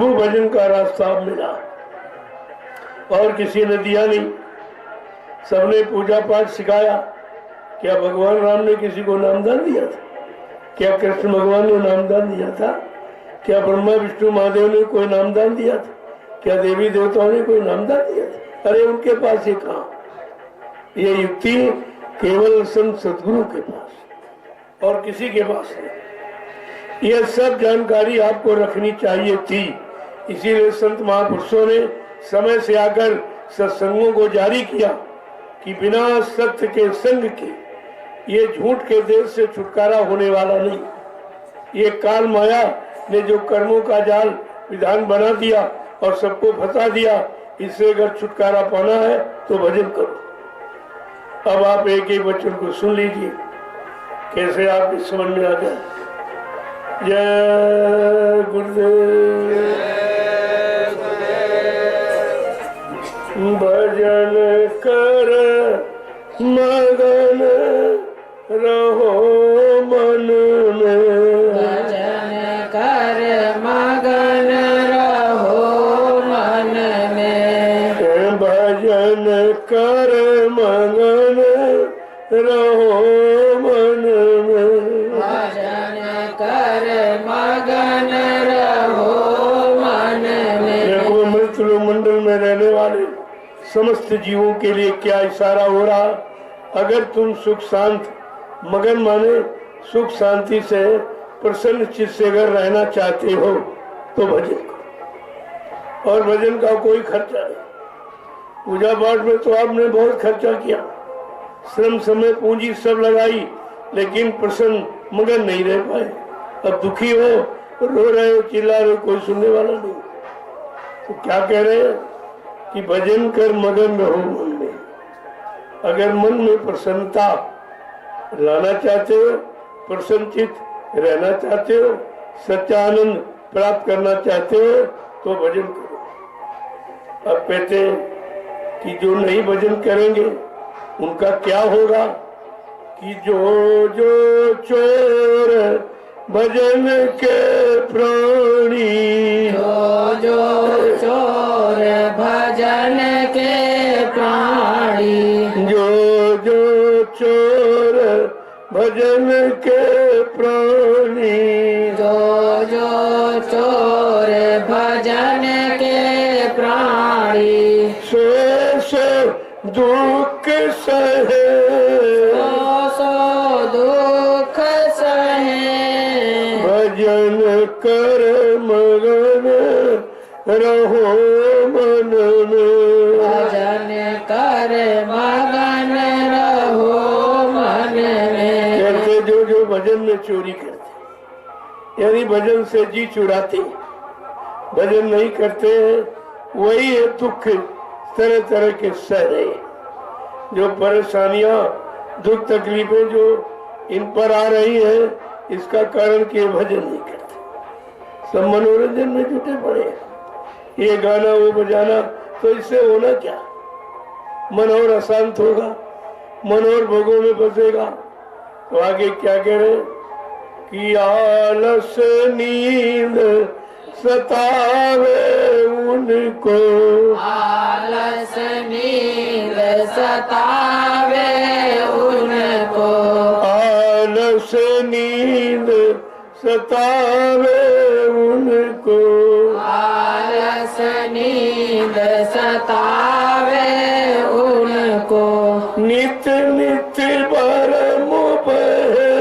वो भजन का रास्ता मिला और किसी ने दिया नहीं। सबने पूजा पाठ सिखाया। क्या भगवान राम ने किसी को नामदान दिया था? क्या कृष्ण भगवान ने नामदान दिया था? क्या ब्रह्मा विष्णु महादेव ने कोई नामदान दिया था? क्या देवी देवताओं ने कोई नामदान दिया था? अरे उनके पास ये कहा, ये युक्ति केवल संत सदगुरु के पास और किसी के पास नहीं। यह सब जानकारी आपको रखनी चाहिए थी। इसीलिए संत महापुरुषों ने समय से आकर सत्संगों को जारी किया कि बिना सत्य के संग के ये झूठ के देश से छुटकारा होने वाला नहीं। ये काल माया ने जो कर्मों का जाल विधान बना दिया और सबको फंसा दिया, इससे अगर छुटकारा पाना है तो भजन करो। अब आप एक एक वचन को सुन लीजिए, कैसे आपकी समझ में आ जाए। जय गुरुदेव। भजन कर मगन रहो मन में, भजन कर मगन रहो मन में, भजन कर मगन रहो मन में, भजन कर मगन रहो मन में। देखो मृत्यु मंडल में रहने वाले समस्त जीवों के लिए क्या इशारा हो रहा। अगर तुम सुख शांत मगन माने सुख शांति से प्रसन्न चित्त से अगर रहना चाहते हो तो भजन करो। और भजन का कोई खर्चा नहीं। पूजा पाठ में तो आपने बहुत खर्चा किया, श्रम समय पूंजी सब लगाई, लेकिन प्रसन्न मगन नहीं रह पाए। अब दुखी हो, रो रहे हो, चिल्ला रहे हो, कोई सुनने वाला नहीं। तो क्या कह रहे हैं कि भजन कर मगन रहो मन में। अगर मन में प्रसन्नता लाना चाहते हो, प्रसन्नचित रहना चाहते हो, सच्चा आनंद प्राप्त करना चाहते हो तो भजन करो। अब कहते हैं कि जो नहीं भजन करेंगे उनका क्या होगा कि जो जो चोर भजन के प्राणी, जो जो चोर भजन के प्राणी, जो जो चोर भजन के प्राणी, जो जो चोर भजन के प्राणी, सो दुख सहे, सो दुख सहे, भजन कर मगन रहो मन में, भजन कर मगन रहो मन में। कहते जो भजन में चोरी करते, यानी भजन से जी चुराते, भजन नहीं करते, वही है दुख तरह तरह के सह रहे। जो परेशानियां दुख तकलीफें जो इन पर आ रही है, इसका कारण कि भजन नहीं करते, सब मनोरंजन में जुटे पड़े। ये गाना वो बजाना, तो इससे होना क्या? मन और अशांत होगा, मन और भोगों में फंसेगा। तो आगे क्या कह रहे कि आलस नींद सतावे उनको, आलस नींद सतावे उनको, आलस नींद सतावे उनको, आलस नींद सतावे उनको, नित नित भरम बहे,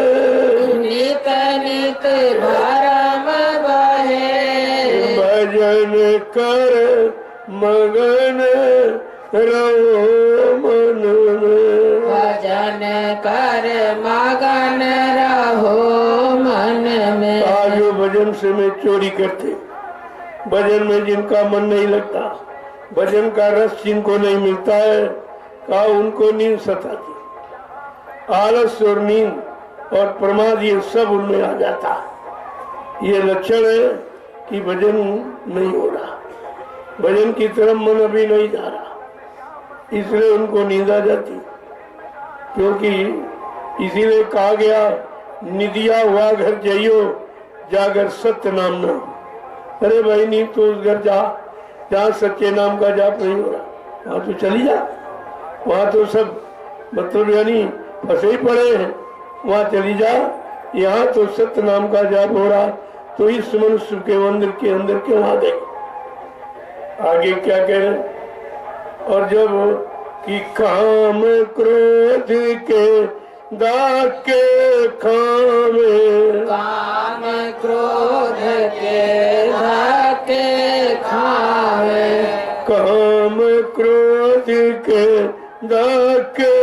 नित नित भरम बहे, भजन कर मगन रहो मन में, भजन कर मगन रहो मन में। आज जो भजन से में चोरी करते, भजन में जिनका मन नहीं लगता, भजन का रस जिनको नहीं मिलता है, कहा उनको नींद सताती। आलस और नींद और प्रमाद ये सब उनमें आ जाता। ये लक्षण है कि भजन नहीं हो रहा, भजन की तरफ मन अभी नहीं जा रहा, इसलिए उनको नींद आ जाती। क्योंकि इसीलिए कहा गया निदिया हुआ घर जाइयो जागर सत्य नाम न हो। अरे भाई नहीं तो उस घर जा जहाँ सच्चे नाम का जाप नहीं हो रहा, वहां तो चली जा, वहां तो सब मतलब यानी फंसे ही पड़े हैं, वहां चली जा। यहाँ तो सत्य नाम का जाप हो रहा, तो इस मनुष्य के मंदिर के अंदर क्यों आ गए? आगे क्या कह रहे? और जब कि काम क्रोध के दाके खामे, काम क्रोध के धाके खावे, काम क्रोध के दाके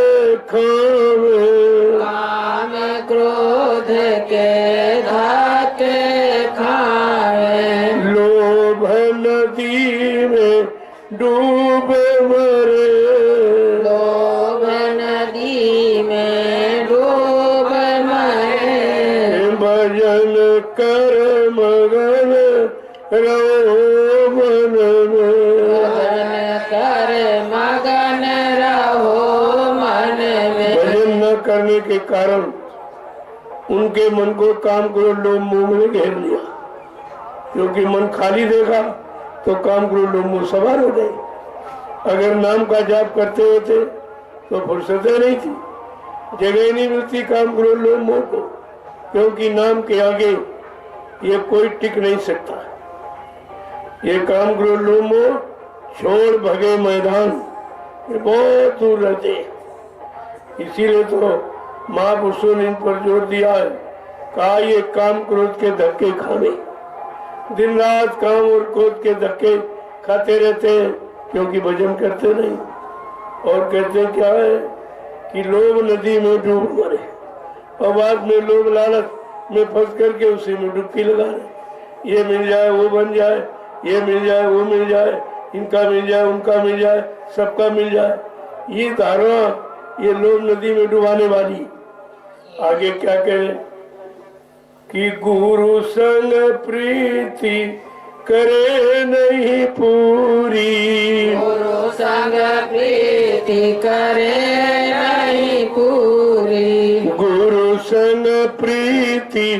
खामे, काम क्रोध के धाके खावे, लोभ नदी में डूब मरे, लोभ नदी में डूब मरे, भजन कर मगन रहो मन में, भजन कर मगन रहो मन में। भजन न करने के कारण उनके मन को काम क्रोध लोभ मोह में घेर लिया, क्योंकि मन खाली देखा तो काम क्रोध लोभ मोह सवार हो गए। अगर नाम का जाप करते होते तो फुर्सतें नहीं थी, जगह ही नहीं मिलती काम क्रोध लोभ मोह को, क्योंकि नाम के आगे ये कोई टिक नहीं सकता। ये काम क्रोध लोभ मोह छोड़ भगे मैदान, ये बहुत दूर रहते हैं। इसीलिए तो महापुरुषों ने इन पर जोर दिया है, कहा ये काम क्रोध के धक्के खाने, दिन रात काम और क्रोध के धक्के खाते रहते हैं, क्योंकि भजन करते नहीं। और कहते क्या है कि लोभ नदी में डूब मरे, और बाद में लोभ लालच में फंस करके उसी में डुबकी लगा रहे, ये मिल जाए वो बन जाए, ये मिल जाए वो मिल जाए, इनका मिल जाए उनका मिल जाए, सबका मिल जाए। ये धारणा ये लोभ नदी में डुबाने वाली। आगे क्या कहे कि गुरु संग प्रीति करे नहीं पूरी, गुरु संग प्रीति करे नहीं पूरी, गुरु संग प्रीति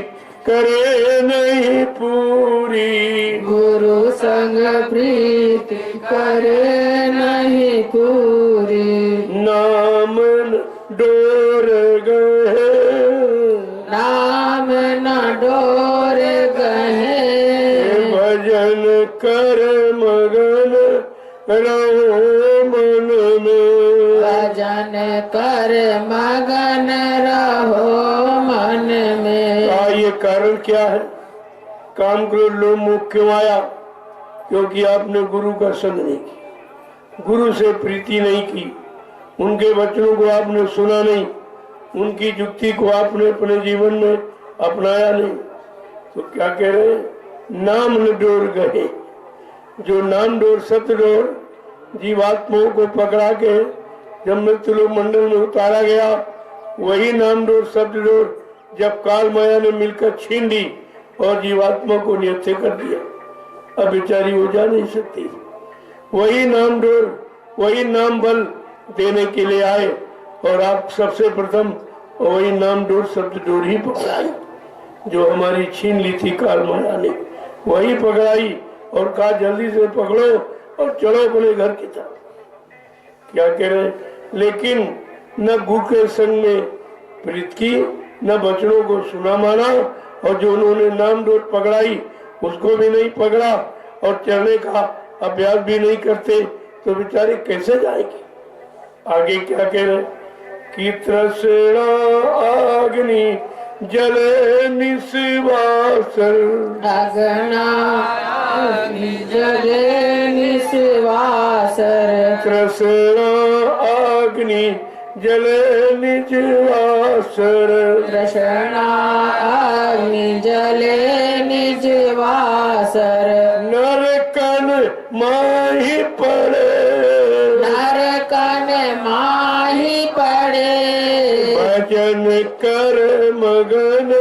करे नहीं पूरी, गुरु संग प्रीति करे नहीं पूरी, नाम डोर गए, नाम न डोर गहे, भजन कर मगन रहो मन में, भजन कर मगन रहो मन में। ये कारण क्या है? काम क्रोध लोभ मोह क्यों आया? क्योंकि आपने गुरु का संग नहीं किया, गुरु से प्रीति नहीं की, उनके वचनों को आपने सुना नहीं, उनकी युक्ति को आपने अपने जीवन में अपनाया नहीं। तो क्या कह रहे हैं? नाम न डोर गए। जो नाम डोर सत्य डोर जीवात्माओं को पकड़ा के जब मृत्यु लोक मंडल में उतारा गया, वही नाम डोर शब्द डोर जब काल माया ने मिलकर छीन ली और जीवात्मा को निहत्थे कर दिया, अब बेचारी वो जा नहीं सकती। वही नाम डोर वही नाम बल देने के लिए आए, और आप सबसे प्रथम वही नाम डोर शब्द डोर ही पकड़ाई, जो हमारी छीन ली थी काल माया ने, वही पकड़ाई और कहा जल्दी से पकड़ो और चलो अपने घर की तरफ। क्या कह रहे? लेकिन न गुरु के संग में प्रीत की, न बचनों को सुना माना, और जो उन्होंने नाम डोर पकड़ाई उसको भी नहीं पकड़ा और चलने का अभ्यास भी नहीं करते, तो बेचारे कैसे जाएंगे? आगे क्या कह रहे कि तृष्णा अग्नि जले निस्वासर, अगना जले निस्वासर, तृष्णा अग्नि जले निजवासर, तृष्णा अग्नि जले निजवासर, नरकन माही पड़े, नरकन माही पड़े, भजन कर मगन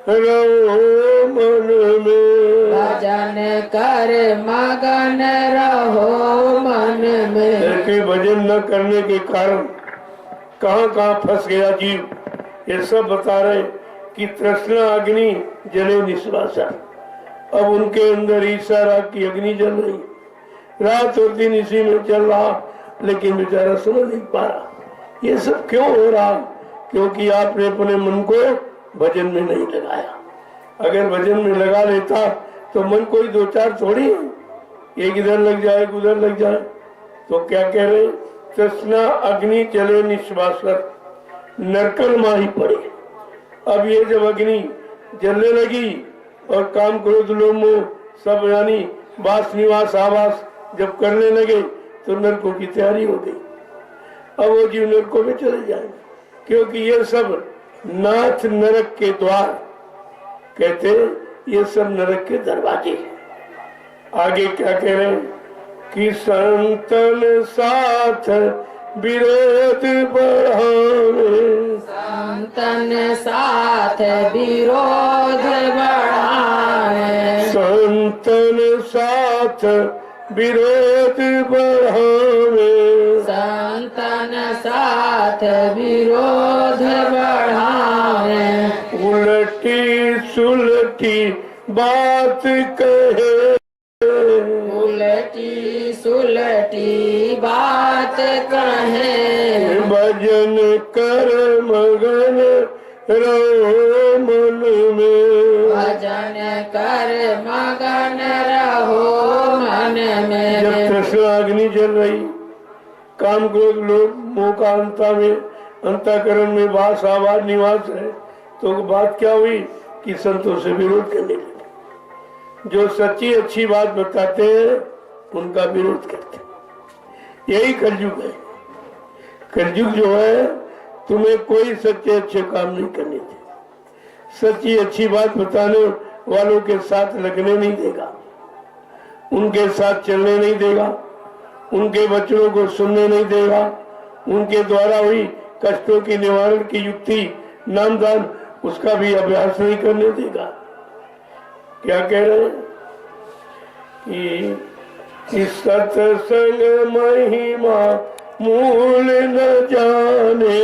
रहो मन में, भजन कर मगन रहो मन में। लेकिन भजन न करने के कारण कहाँ कहाँ फंस गया जीव, ये सब बता रहे कि तृष्णा अग्नि जले निश्वासा। अब उनके अंदर ईसा राग की अग्नि जल रही, रात और दिन इसी में चल रहा, लेकिन बेचारा समझ नहीं पा रहा ये सब क्यों हो रहा। क्योंकि आपने अपने मन को भजन में नहीं लगाया। अगर भजन में लगा लेता तो मन कोई दो चार थोड़ी है, एक इधर लग जाए एक उधर लग जाए। तो क्या कह रहे, तृष्णा अग्नि चले निश्वासर नरकल माही पड़े। अब ये जब अग्नि जलने लगी और काम क्रोध लोभ मोह सब यानी वास निवास आवास जब करने लगे तो नरकों की तैयारी हो गई। अब वो जीव नरकों में चले जाएंगे, क्योंकि ये सब नाथ नरक के द्वार कहते, ये सब नरक के दरवाजे। आगे क्या कह रहे हैं कि संतन साथ विरोध बढ़ावे, संतन साथ विरोध बढ़ावे, संतन साथ विरोध बढ़ावे, संतन साथ विरोध बढ़ावे, उलटी सुलटी बात कहे, उलटी सुलटी बात कहे, भजन कर मगन रहो मन में, भजन कर मगन रहो मन में। जब तृष्णा अग्नि जल रही, काम क्रोध लोभ मोह का अंता में अंतःकरण में वास आवाज निवास है, तो बात क्या हुई कि संतों से विरोध करने लगे। जो सच्ची अच्छी बात बताते हैं उनका विरोध करते हैं। यही कलयुग है। कलयुग जो है तुम्हें कोई सच्चे अच्छे काम नहीं करने दे, सच्ची अच्छी बात बताने वालों के साथ लगने नहीं देगा, उनके साथ चलने नहीं देगा, उनके वचनों को सुनने नहीं देगा, उनके द्वारा हुई कष्टों की निवारण की युक्ति नामदान उसका भी अभ्यास नहीं करने देगा। क्या कह रहे हैं कि सत्संग महिमा मूल न जाने,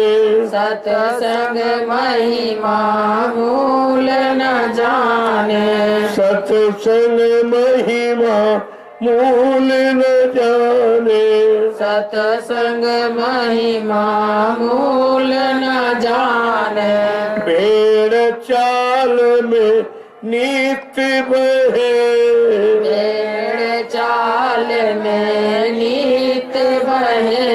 सत्संग महिमा मूल न जाने, सत्संग महिमा मूल न जाने, सत्संग महिमा मूल न जाने, भेड़ चाल में नित्य बहे, भेड़ चाल में नीत बहे,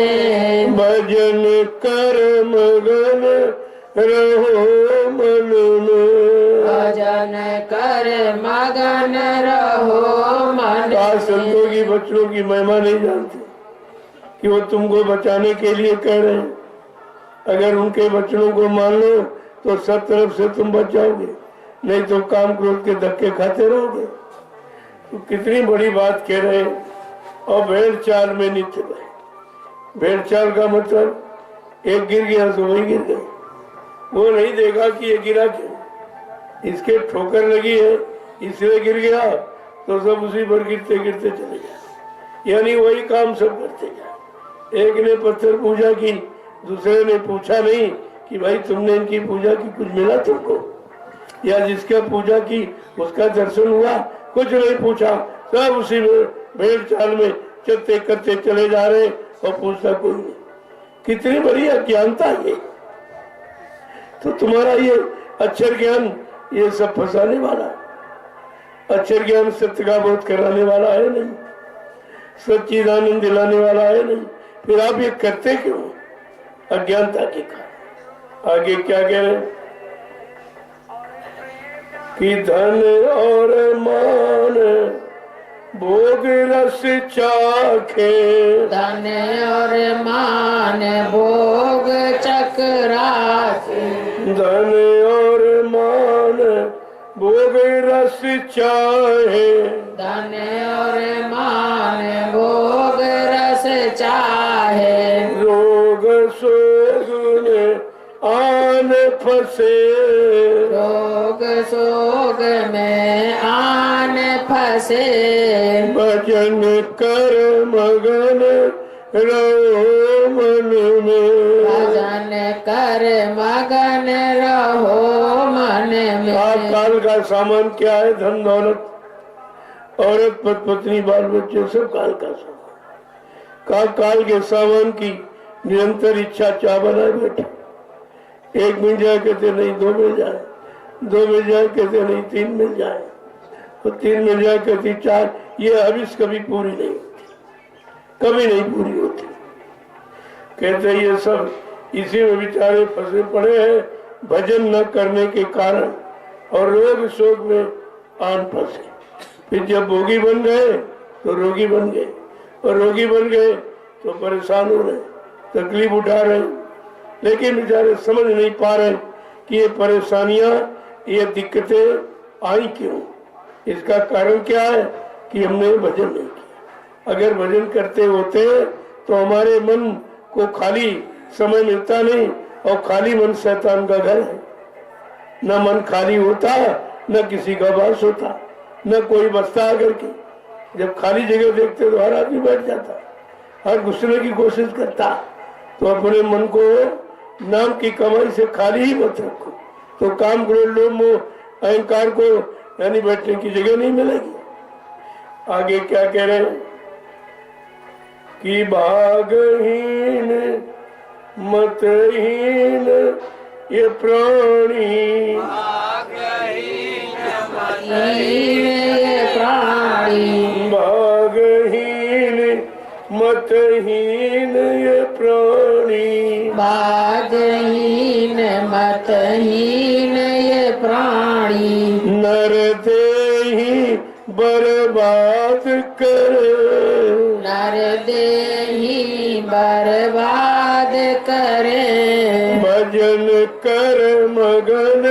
भजन कर मगन रहो मन में, भजन कर मगन रहो मन संतों की बच्चों की महिमा नहीं जानते कि वो तुमको बचाने के लिए कह रहे हैं। अगर उनके वचनों को मान लो तो सब तरफ से तुम बच जाओगे, नहीं तो काम क्रोध के धक्के खाते रहोगे। तो कितनी बड़ी बात कह रहे हैं। और भेड़ चाल में नित्य बहे। भेड़ चाल का मतलब एक गिर गया तो वही गिर गए, वो नहीं देगा कि ये गिरा क्यों, इसके ठोकर लगी है इसलिए गिर गया, तो सब उसी पर गिरते गिरते चले जाए, यानी वही काम सब करते जाए। एक ने पत्थर पूजा की, दूसरे ने पूछा नहीं कि भाई तुमने इनकी पूजा की कुछ मिला तुमको, या जिसका पूजा की उसका दर्शन हुआ, कुछ नहीं पूछा, सब उसी में भेड़ चाल में चलते करते चले जा रहे और पूछता कोई नहीं। कितनी बड़ी अज्ञानता ये। तो तुम्हारा ये अक्षर ज्ञान ये सब फंसाने वाला, अक्षर ज्ञान सत्य का बोध कराने वाला है नहीं, सच्चिदानंद दिलाने वाला है नहीं, फिर आप ये करते क्यों? अज्ञानता के कारण। आगे क्या कह रहे हैं कि धन और मान भोग रस चाखे, धन और मान भोग चक्रासे, धन और मान भोग रस चाहे, धन और मान भोग रस चाहे, रोग शोक में आन फंसे, रोग शोक में आन फंसे, भजन कर मगन रहो मन में, भजन कर मगन रहो मन में। आप काल का सामान क्या है? धन दौलत, औरत पत्नी बाल बच्चे सब काल का सामान। काल के सामान की निरंतर इच्छा चाह बनाए बैठे। एक मिल जाए कहते नहीं दो मिल जाए, दो मिल जाए कहते नहीं तीन मिल जाए, और तीन मिल जाए कहती चार। ये हविस कभी पूरी नहीं होती, कभी नहीं पूरी होती। कहते ये सब इसी में बेचारे फंसे पड़े हैं भजन न करने के कारण, और रोग शोक में आन फंसे। फिर जब भोगी बन गए तो रोगी बन गए, और रोगी बन गए तो परेशान हो रहे, तकलीफ उठा रहे, लेकिन बेचारे समझ नहीं पा रहे कि ये परेशानियां, ये दिक्कतें आई क्यों। इसका कारण क्या है कि हमने भजन नहीं किया। अगर भजन करते होते तो हमारे मन को खाली समय मिलता नहीं, और खाली मन शैतान का घर है। न मन खाली होता, न किसी का वास होता, न कोई बसता आकर के। जब खाली जगह देखते तो हर आदमी बैठ जाता, हर घुसने की कोशिश करता। तो अपने मन को नाम की कमाई से खाली ही मत रखो, तो काम क्रोध लोभ मोह अहंकार को यानी बैठने की जगह नहीं मिलेगी। आगे क्या कह रहे हैं कि भागहीन मतहीन ये प्राणी, ये प्राणी, भागहीन मतहीन ये प्राणी, भागहीन मतहीन ये प्राणी, नर देही बर्बाद करे, नर देही बर्बाद करे, भजन कर मगन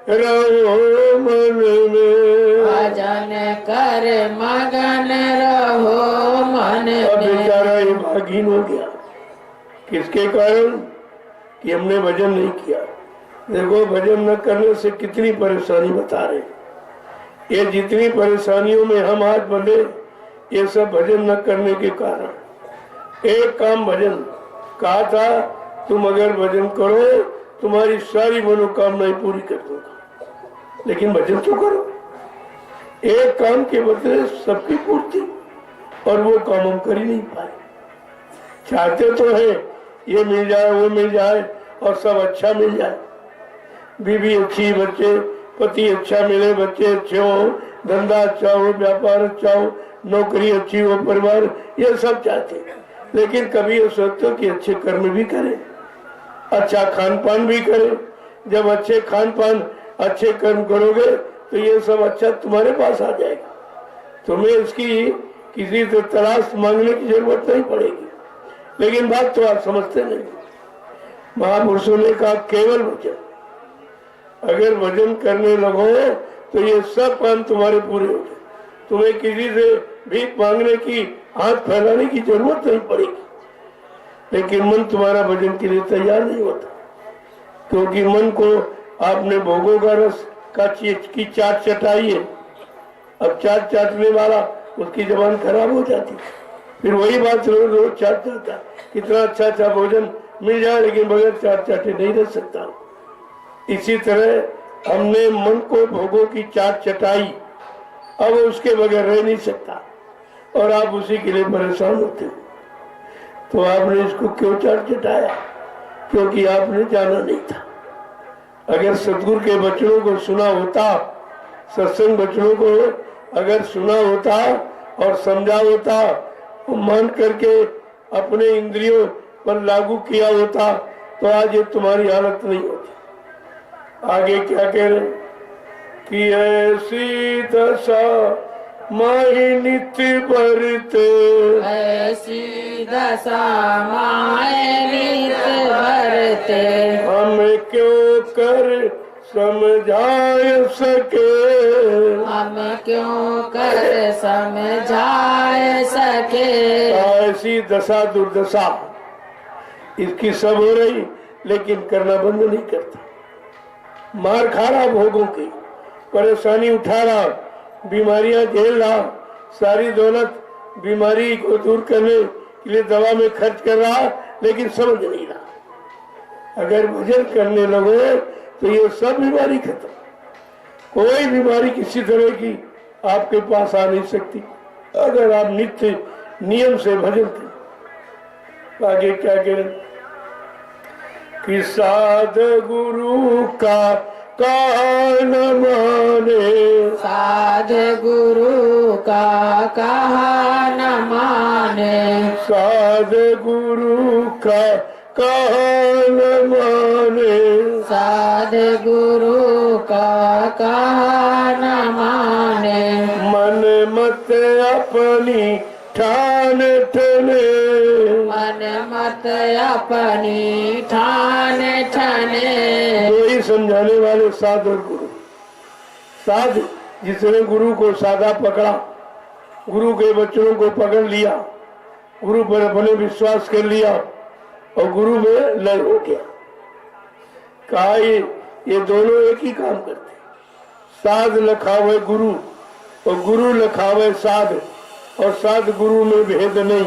रहो मन में, भजन कर मगन रहो मन अब में। बेचारा ये भागीन हो गया। किसके कारण? कि हमने भजन नहीं किया। देखो भजन न करने से कितनी परेशानी बता रहे। ये जितनी परेशानियों में हम आज बंधे, ये सब भजन न करने के कारण। एक काम भजन कहा था, तुम अगर भजन करो तुम्हारी सारी मनोकामनाएं पूरी कर दूंगा, लेकिन भजन तो करो। एक काम के बदले सबकी पूर्ति, और वो काम हम कर ही नहीं पाए। चाहते तो है ये मिल जाए वो मिल जाए और सब अच्छा मिल जाए, बीवी अच्छी, बच्चे पति अच्छा मिले, बच्चे अच्छे हो, धंधा अच्छा हो, व्यापार अच्छा हो, नौकरी अच्छी हो, परिवार, ये सब चाहते हैं। लेकिन कभी ये सोचते कि अच्छे कर्म भी करें, अच्छा खान पान भी करें। जब अच्छे खान पान अच्छे कर्म करोगे तो ये सब अच्छा तुम्हारे पास आ जाएगा, तुम्हें इसकी किसी से तलाश मांगने की जरूरत नहीं पड़ेगी। लेकिन बात तो आप समझते नहीं। महापुरुषों ने कहा केवल भजन, अगर भजन करने लगो तो ये सब काम तुम्हारे पूरे हो गए, तुम्हें किसी से भीख मांगने की, हाथ फैलाने की जरूरत नहीं पड़ेगी। लेकिन मन तुम्हारा भजन के लिए तैयार नहीं होता, क्योंकि मन को आपने भोगों का रस का चीज की चाट चटाई है। अब चाट चाटने वाला उसकी जबान खराब हो जाती, फिर वही बात रोज रोज चाट चाहता। कितना अच्छा अच्छा भोजन मिल जाए लेकिन बगैर चाट चाटे नहीं रह सकता। इसी तरह हमने मन को भोगों की चाट चटाई, अब उसके बगैर रह नहीं सकता, और आप उसी के लिए परेशान होते हो। तो आपने इसको क्यों चाट चटाया? क्योंकि आपने जाना नहीं था। अगर सतगुरु के वचनों को सुना होता, सत्संग वचनों को अगर सुना होता और समझा होता, तो मान करके अपने इंद्रियों पर लागू किया होता, तो आज ये तुम्हारी हालत नहीं होती। आगे क्या कह रहे कि ऐसी दशा माही नित्य बरते, ऐसी दशा माए नित बरते, हमें क्यों कर समझाए सके, हम क्यों कर समझाए सके। ऐसी दशा दुर्दशा इसकी सब हो रही, लेकिन करना बंद नहीं करता। मार खा रहा भोगों की, परेशानी उठा रहा, बीमारियां झेल रहा, सारी दौलत बीमारी को दूर करने के लिए दवा में खर्च कर रहा, लेकिन समझ नहीं रहा। अगर भजन करने लगे तो ये सब बीमारी खत्म, कोई बीमारी किसी तरह की आपके पास आ नहीं सकती अगर आप नित्य नियम से भजन करें। आगे क्या करें कि साध गुरु का न माने, साध गुरु का कहा न माने, साध गुरु का न माने, साध गुरु का कहा न माने, मन मत अपनी ठान ठने, मन मत अपनी ठान ठने। तो ही समझाने वाले साध और गुरु। साध जिसने गुरु को साधा पकड़ा, गुरु के वचनों को पकड़ लिया, गुरु पर अपने विश्वास कर लिया और गुरु में लय हो गया। कहा ये दोनों एक ही काम करते, साध लखावे गुरु और गुरु लखावे साध, और साध गुरु में भेद नहीं,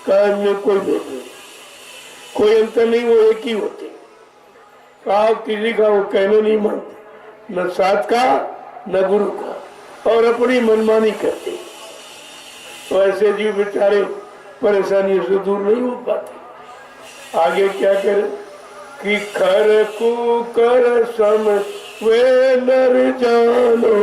काम में कोई भेद नहीं, कोई अंतर नहीं, वो एक ही होते। कहा किसी का वो कहने नहीं मानते, न साध का न गुरु का, और अपनी मनमानी करते। तो ऐसे जीव बेचारे परेशानियों से दूर नहीं हो पाते। आगे क्या करें कि खर कुकर सम वे नर जानो,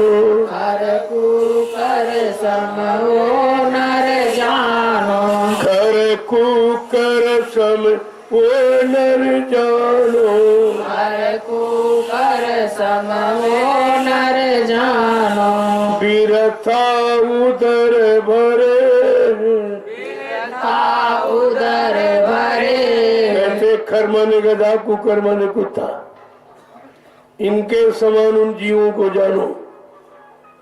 हर कुकर सम वो नर जानो, खर कुकर सम वो नर जानो, हर कुकर सम वो नर जानो, बिरथा उदर भरे, था उदर भरे। कहते खर माने गधा, कुकर माने कुत्ता। इनके समान उन जीवों को जानो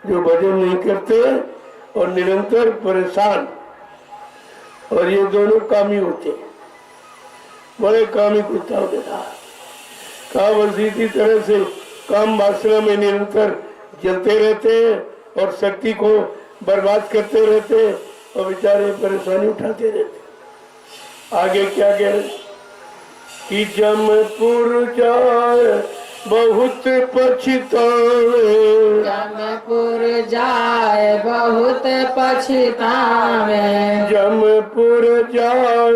जो भजन नहीं करते और निरंतर परेशान, और ये दोनों कामी होते, बड़े कामी कुत्ता होता। कहा बस इसी तरह से काम वासना में निरंतर जलते रहते हैं और शक्ति को बर्बाद करते रहते हैं और बेचारे परेशानी उठाते रहते। आगे क्या कह रहे कि जमपुर जाए बहुत पछतावे, जमपुर जाए बहुत पछतावे, जमपुर जाए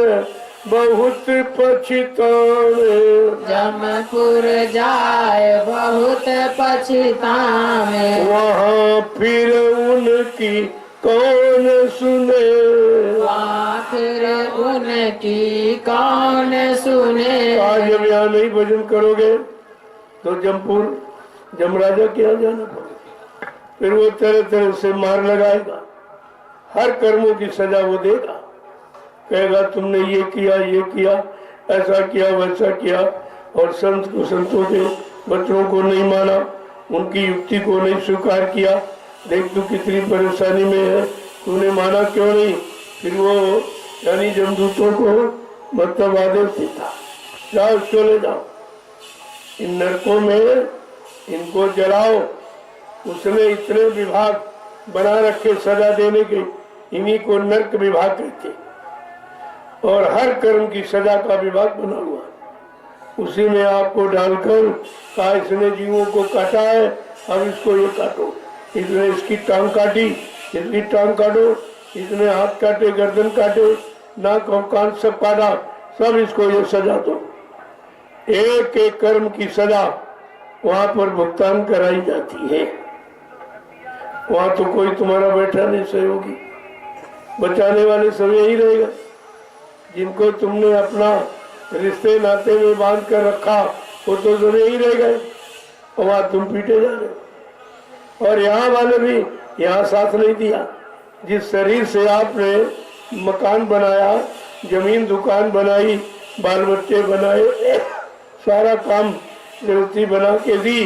बहुत पछतावे, जमपुर जाए बहुत पछतावे। वहाँ फिर उनकी कौन सुने, वहाँ फिर उनकी कौन सुने। आज जब यहाँ नहीं भजन करोगे तो जमपुर जमराजा के यहाँ जाना पड़ेगा, फिर वो तरह तरह से मार लगाएगा, हर कर्मों की सजा वो देगा, कहेगा तुमने ये किया, ऐसा किया वैसा किया, और संत को संतों के बच्चों को नहीं माना, उनकी युक्ति को नहीं स्वीकार किया, देख तू कितनी परेशानी में है, तूने माना क्यों नहीं। फिर वो यानी जमदूतों को मतलब आदेश देता, जाओ उसको ले जाओ, इन नरकों में इनको जलाओ। उसने इतने विभाग बना रखे सजा देने के, इन्हीं को नरक विभाग कहते, और हर कर्म की सजा का विभाग बना हुआ, उसी में आपको डालकर कहा इसने जीवों को काटा है, अब इसको ये काटो, इसने इसकी टांग काटी, इसकी टांग काटो, इसने हाथ काटे, गर्दन काटे, नाक और कान सब काटा, सब इसको ये सजा दो। एक एक कर्म की सजा वहां पर भुगतान कराई जाती है। वहां तो कोई तुम्हारा बैठा नहीं सहयोगी, बचाने वाले सब यही रहेगा, जिनको तुमने अपना रिश्ते नाते में बांध कर रखा वो तो सब यही रह गए, और वहां तुम पीटे जा रहे हो। और यहाँ वाले भी यहाँ साथ नहीं दिया। जिस शरीर से आपने मकान बनाया, जमीन दुकान बनाई, बाल बच्चे बनाए, सारा काम गृहस्थी बना के दी,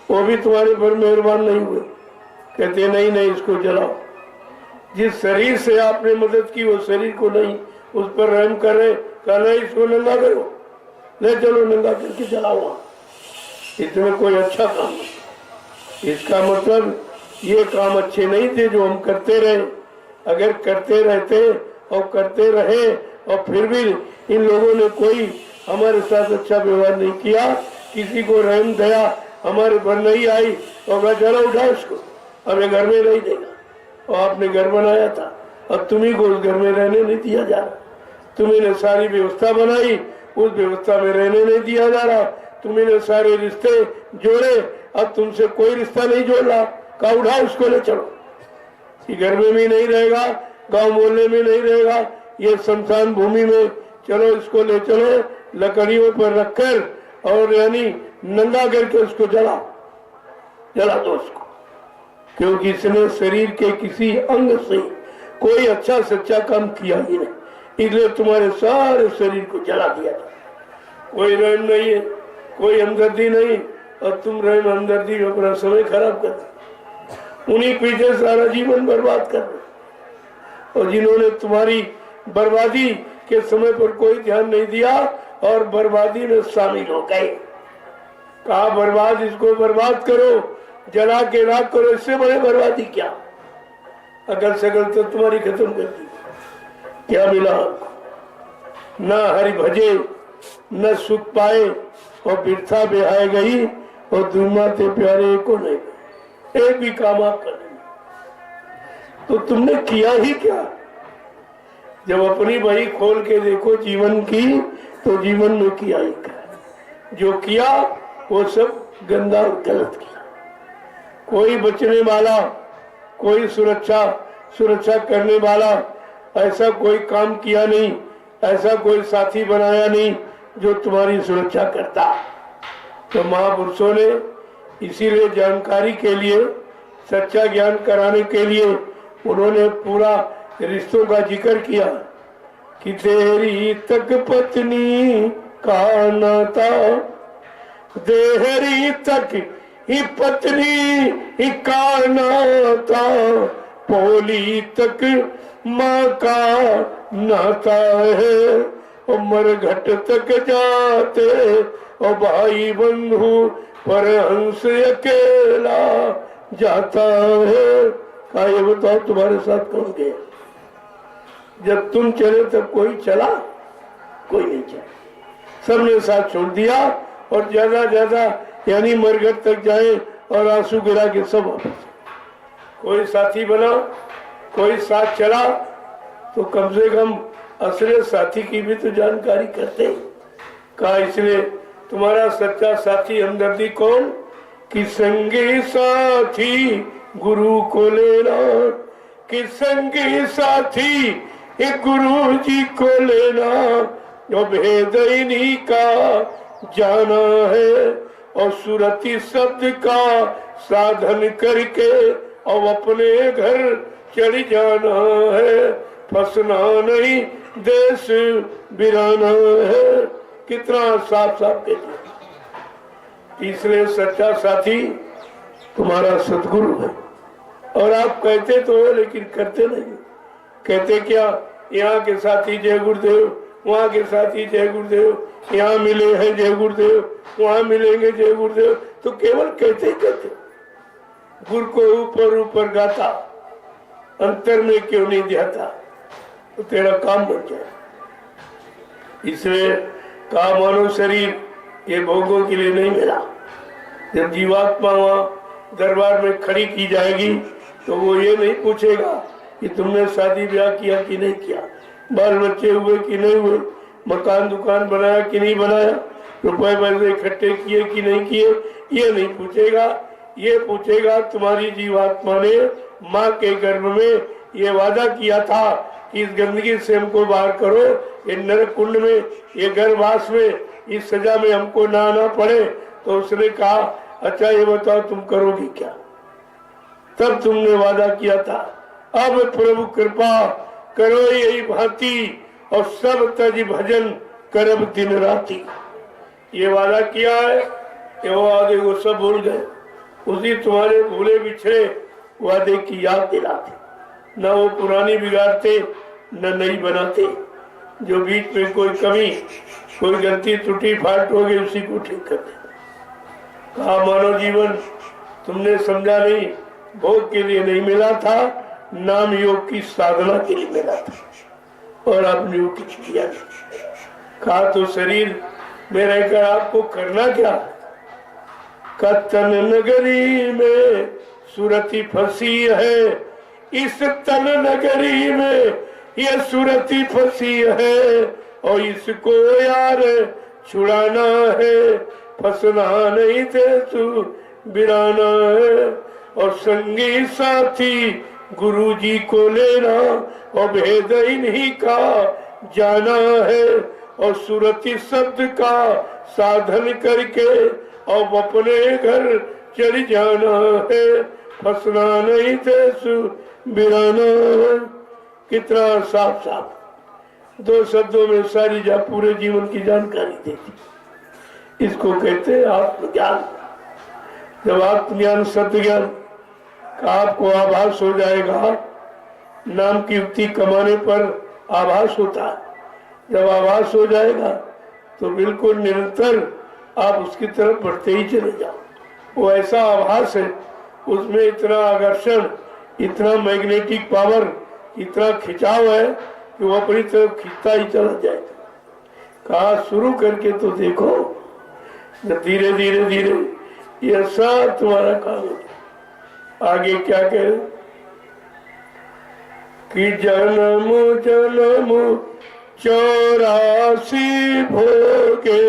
वो भी तुम्हारे पर मेहरबान नहीं हुए, कहते नहीं नहीं इसको जलाओ। जिस शरीर से आपने मदद की वो शरीर को नहीं, उस पर रहम कर रहे, कहा नहीं इसको नंगा करो, ले चलो नंगा करके जलाओ, इसमें कोई अच्छा काम नहीं। इसका मतलब ये काम अच्छे नहीं थे जो हम करते रहे। अगर करते रहते और करते रहे और फिर भी इन लोगों ने कोई हमारे साथ अच्छा व्यवहार नहीं किया, किसी को रहम दया हमारे पर नहीं आई, और मैं चलो उठा उसको, हमें घर में नहीं देगा, और आपने घर बनाया था, अब तुम्ही को उस घर में रहने नहीं दिया जा रहा। तुम्ही ने सारी व्यवस्था बनाई, उस व्यवस्था में रहने नहीं दिया जा रहा। तुम्ही ने सारे रिश्ते जोड़े, अब तुमसे कोई रिश्ता नहीं जोड़ रहा। कहा उठाओ उसको ले चलो, ये घर में भी नहीं रहेगा, गांव मोहल्ले में नहीं रहेगा, ये शमशान भूमि में चलो, इसको ले चलो, लकड़ियों पर रखकर और यानी नंगा करके उसको जला दो उसको, क्योंकि इसने शरीर के किसी अंग से कोई अच्छा सच्चा काम किया ही नहीं, इसलिए तुम्हारे सारे शरीर को जला दिया था। कोई रहम नहीं है, कोई हमदर्दी नहीं, और तुम रहम हमदर्दी में अपना समय खराब कर, उन्हीं पीछे सारा जीवन बर्बाद कर। और जिन्होंने तुम्हारी बर्बादी के समय पर कोई ध्यान नहीं दिया और बर्बादी में शामिल हो गए, कहा बर्बाद, इसको बर्बाद करो, जला के राख करो, इससे बड़े बर्बादी क्या। अगर सकल तो तुम्हारी खत्म कर दी, क्या मिला आपको? न हरि भजे न सुख पाए, और बिरथा बेहाय गई, और दुर्माते प्यारे को नहीं, एक भी काम आप कर, तो तुमने किया ही क्या? जब अपनी बही खोल के देखो जीवन की, तो जीवन में किया ही क्या? जो किया वो सब गंदा और गलत किया। कोई बचने वाला, कोई सुरक्षा करने वाला ऐसा कोई काम किया नहीं, ऐसा कोई साथी बनाया नहीं जो तुम्हारी सुरक्षा करता। तो महापुरुषों ने इसीलिए जानकारी के लिए, सच्चा ज्ञान कराने के लिए उन्होंने पूरा रिश्तों का जिक्र किया कि तेरी तक पत्नी का नाता, देहरी तक ही पत्नी का नाता, पोली तक माँ का नाता है, और मरघट तक जाते और भाई बंधु पर हंस अकेला जाता है। कहा ये बताओ तुम्हारे साथ कौन गया? जब तुम चले तब कोई चला? कोई नहीं चला, सबने साथ छोड़ दिया, और ज्यादा यानी मरघट तक जाए और आंसू गिरा के सब वापस। कोई साथी बना, कोई साथ चला, तो कम से कम असली साथी की भी तो जानकारी करते। कहा इसलिए तुम्हारा सच्चा साथी हमदर्दी कौन? कि संगी साथी गुरु को लेना, कि संगी साथी गुरु जी को लेना, जो भेद इन्हीं का जाना है, और सुरति शब्द का साधन करके और अपने घर चढ़ जाना है, फंसना नहीं देश बिराना है। कितना साफ साफ कहते। तीसरे सच्चा साथी तुम्हारा सदगुरु है, और आप कहते तो हो लेकिन करते नहीं। कहते क्या? यहाँ के साथी जय गुरुदेव, वहाँ के साथी जय गुरुदेव, यहाँ मिले हैं जय गुरुदेव, वहाँ मिलेंगे जय गुरुदेव, तो केवल कहते ही कहते। गुरु को ऊपर ऊपर गाता, अंतर में क्यों नहीं जाता? तो तेरा काम बन जाए। इसलिए कहा मानव शरीर ये भोगों के लिए नहीं मिला। जब जीवात्मा वहाँ दरबार में खड़ी की जाएगी तो वो ये नहीं पूछेगा कि तुमने शादी ब्याह किया कि नहीं किया, बाल बच्चे हुए कि नहीं हुए, मकान दुकान बनाया कि नहीं बनाया, रुपए पैसे इकट्ठे किए कि नहीं किए, ये नहीं पूछेगा। ये पूछेगा तुम्हारी जीवात्मा ने माँ के गर्भ में ये वादा किया था कि इस गंदगी से हमको बाहर करो, ये नरक कुंड में, ये गर्भवास में, इस सजा में हमको ना आना पड़े। तो उसने कहा अच्छा ये बताओ तुम करोगी क्या? तब तुमने वादा किया था। अब प्रभु कृपा करो यही भांति, और सब तज भजन करब दिन राती। ये वादा किया है कि वो वादे वो सब भूल गए। उसी तुम्हारे भूले बिछड़े वादे की याद दिलाते, न वो पुरानी बिगाड़ते न नई बनाते। जो बीच में कोई कमी, कोई गलती त्रुटि फाल्ट हो गई उसी को ठीक कर दे। कहा मानव जीवन तुमने समझा नहीं, भोग के लिए नहीं मिला था, नाम योग की साधना के लिए मिला था, और आपने वो कुछ किया नहीं। कहा तो शरीर में रहकर आपको करना क्या? कतन नगरी में सुरती फंसी है, इस तन नगरी में ये सुरती फंसी है और इसको यार छुड़ाना है, फंसना नहीं थे तू बिराना है। और संगी साथी गुरु जी को लेना और भेद इन्हीं का जाना है, और सुरती शब्द का साधन करके और अपने घर चल जाना है, फंसना नहीं थे तू बिराना है। कितना साफ साफ 2 शब्दों में सारी पूरे जीवन की जानकारी देती। इसको कहते हैं आत्मज्ञान। जब आत्मज्ञान सत्य ज्ञान का आपको आभास हो जाएगा, नाम की युक्ति कमाने पर आभास होता है, जब आभास हो जाएगा तो बिल्कुल निरंतर आप उसकी तरफ बढ़ते ही चले जाओ। वो ऐसा आभास है, उसमें इतना आकर्षण, इतना मैग्नेटिक पावर, इतना खिंचाव है कि वो अपनी तरफ खींचता ही चला जाएगा। कहा शुरू करके तो देखो, धीरे धीरे धीरे ये सब तुम्हारा काम है। आगे क्या कहे कि जन्म जन्म 84 भोगे,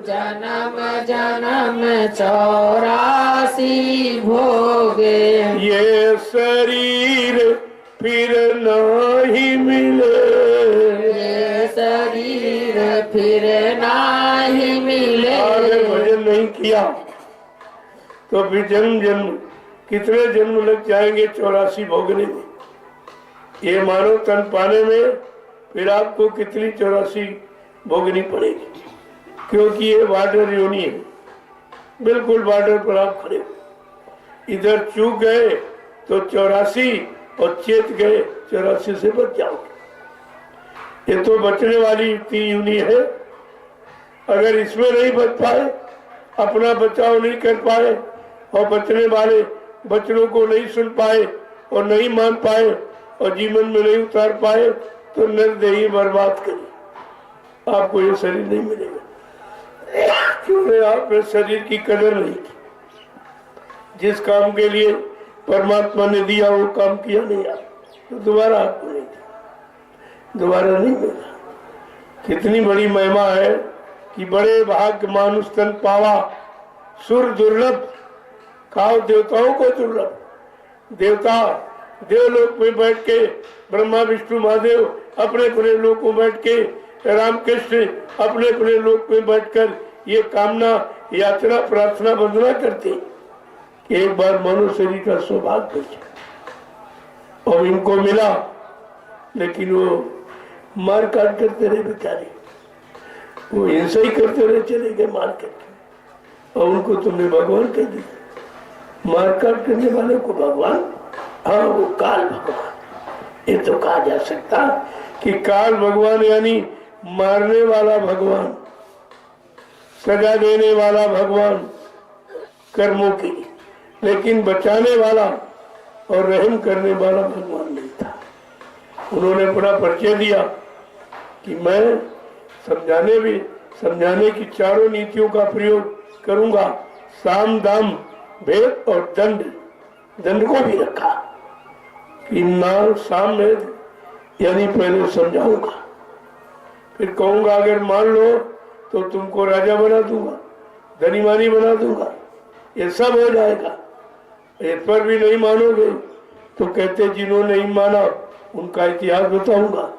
जन्म जन्म 84 भोगे, ये शरीर फिर नहीं मिले, ये शरीर फिर नहीं मिले। आगे भजन नहीं किया तो फिर जन्म जन्म कितने जन्म लग जाएंगे 84 भोगने में। ये मानव तन पाने में फिर आपको कितनी 84 भोगनी पड़ेगी, क्योंकि ये बॉर्डर योनि है, बिल्कुल बॉर्डर पर आप खड़े हो। इधर चूक गए तो 84 और चेत गए 84 से बच जाओगे। ये तो बचने वाली योनि है। अगर इसमें नहीं बच पाए, अपना बचाव नहीं कर पाए और बचने वाले बचनों को नहीं सुन पाए और नहीं मान पाए और जीवन में नहीं उतार पाए तो निर्दयी बर्बाद करिए, आपको ये शरीर नहीं मिलेगा। क्योंकि आपने शरीर की कदर नहीं की, जिस काम के लिए परमात्मा ने दिया वो काम किया नहीं आप, तो दोबारा आपको नहीं दिया, दोबारा नहीं मिला। कितनी बड़ी महिमा है कि बड़े भाग्य मानुष तन पावा, सुर दुर्लभ, खाओ देवताओं को दुर्लभ। देवता देवलोक में बैठ के, ब्रह्मा विष्णु महादेव अपने अपने लोक में बैठ के, रामकृष्ण अपने अपने लोक में बैठकर ये कामना याचना प्रार्थना वंदना करते कि एक बार मनुष्य शरीर का सौभाग्य बचे। और इनको मिला, लेकिन वो मार काट करते रहे बेचारे, वो हिंसा ही करते रहे, चले गए मार करके। और उनको तुमने भगवान कह दिया। मार काट करने वाले को भगवान, हाँ वो काल भगवान। ये तो कहा जा सकता कि काल भगवान यानी मारने वाला भगवान, सजा देने वाला भगवान कर्मों की, लेकिन बचाने वाला और रहम करने वाला भगवान नहीं था। उन्होंने अपना परिचय दिया कि मैं समझाने की चारों नीतियों का प्रयोग करूंगा, साम दाम भेद और दंड को भी रखा कि नाम साम में यानी पहले समझाऊंगा, फिर कहूंगा अगर मान लो तो तुमको राजा बना दूंगा, धनी मानी बना दूंगा, ये सब हो जाएगा। इस पर भी नहीं मानोगे तो कहते जिन्होंने नहीं माना उनका इतिहास बताऊंगा।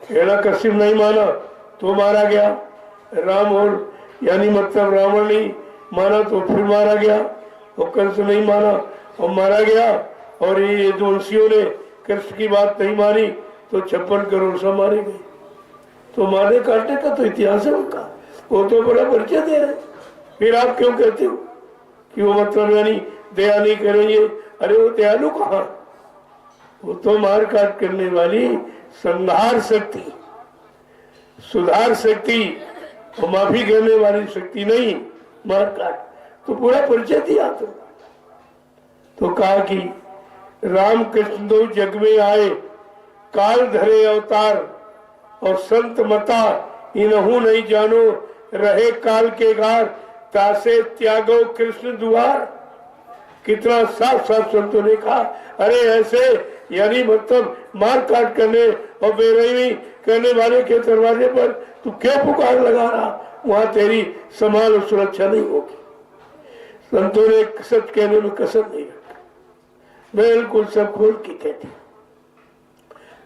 हिरण्यकश्यप नहीं माना तो मारा गया, राम और यानी मतलब रावण नहीं माना तो फिर मारा गया, और कंस नहीं माना और मारा गया, और ये वंशियों ने कृष्ण की बात नहीं मानी तो 56 करोड़ सब मारे गए। तो मारने काटने का तो इतिहास है उनका, वो तो बड़ा परिचय दे रहे। फिर आप क्यों कहते हो कि वो मतलब यानी दया नहीं करेंगे? अरे वो दयालु कहाँ, वो तो मार काट करने वाली संहार शक्ति, सुधार शक्ति और माफी करने वाली शक्ति नहीं, मार काट। तो पूरा परिचय दिया तो कहा कि राम कृष्ण दो जग में आए, काल धरे अवतार और संत मता इनहु नहीं जानो, रहे काल के गार तासे त्यागो कृष्ण दुआर। कितना साफ साफ संतों ने कहा, अरे ऐसे यानी मतलब मार काट करने और बेरहमी करने वाले के दरवाजे पर तू क्या पुकार लगा रहा? वहां तेरी संभाल और सुरक्षा नहीं होगी। संतों ने सच कहने में कसर नहीं रखा, बिल्कुल सब खोल के कहते।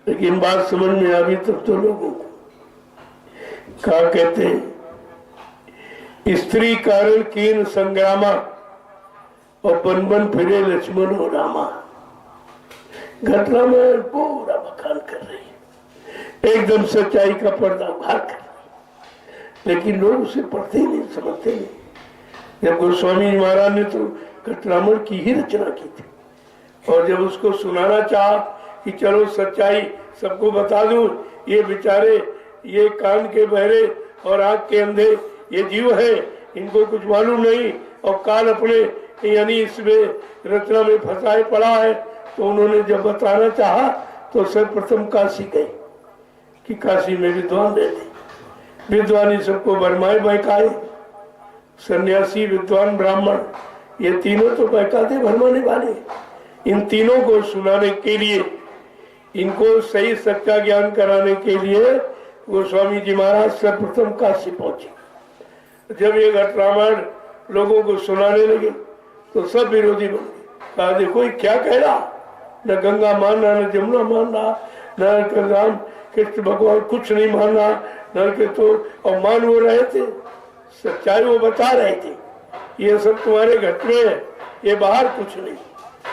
लेकिन बात समझ में आ गई तब तो लोगों को क्या कहते हैं, स्त्री कारण कीन संग्रामा और बन बन फिरे लक्ष्मण और रामा। घटना में पूरा बखान कर रही है, एकदम सच्चाई का पर्दा उघार कर रही, लेकिन लोग उसे पढ़ते ही नहीं, समझते नहीं। जब गोस्वामी महाराज ने तो घटनामण की ही रचना की थी और जब उसको सुनाना चाहा कि चलो सच्चाई सबको बता दूं, ये बेचारे ये कान के बहरे और आंख के अंधे ये जीव है, इनको कुछ मालूम नहीं और काल अपने यानी इसमें रचना में फंसाए पड़ा है। तो उन्होंने जब बताना चाहा तो सर्वप्रथम काशी गए कि काशी में विद्वान रहते, विद्वान ही सबको बरमाए बहकाए, सन्यासी विद्वान ब्राह्मण ये तीनों तो बहकाते भरमाने वाले। इन तीनों को सुनाने के लिए, इनको सही सच्चा ज्ञान कराने के लिए गोस्वामी जी महाराज सर्वप्रथम काशी पहुंचे। जब ये घटरामायण लोगों को सुनाने लगे तो सब विरोधी बन गए। कहा देखो ये क्या कह रहा, न गंगा मानना, न जमुना मानना, न राम कृष्ण भगवान कुछ नहीं मानना, न के तो और मान वो रहे थे, सच्चाई वो बता रहे थे। ये सब तुम्हारे घर में है, ये बाहर कुछ नहीं।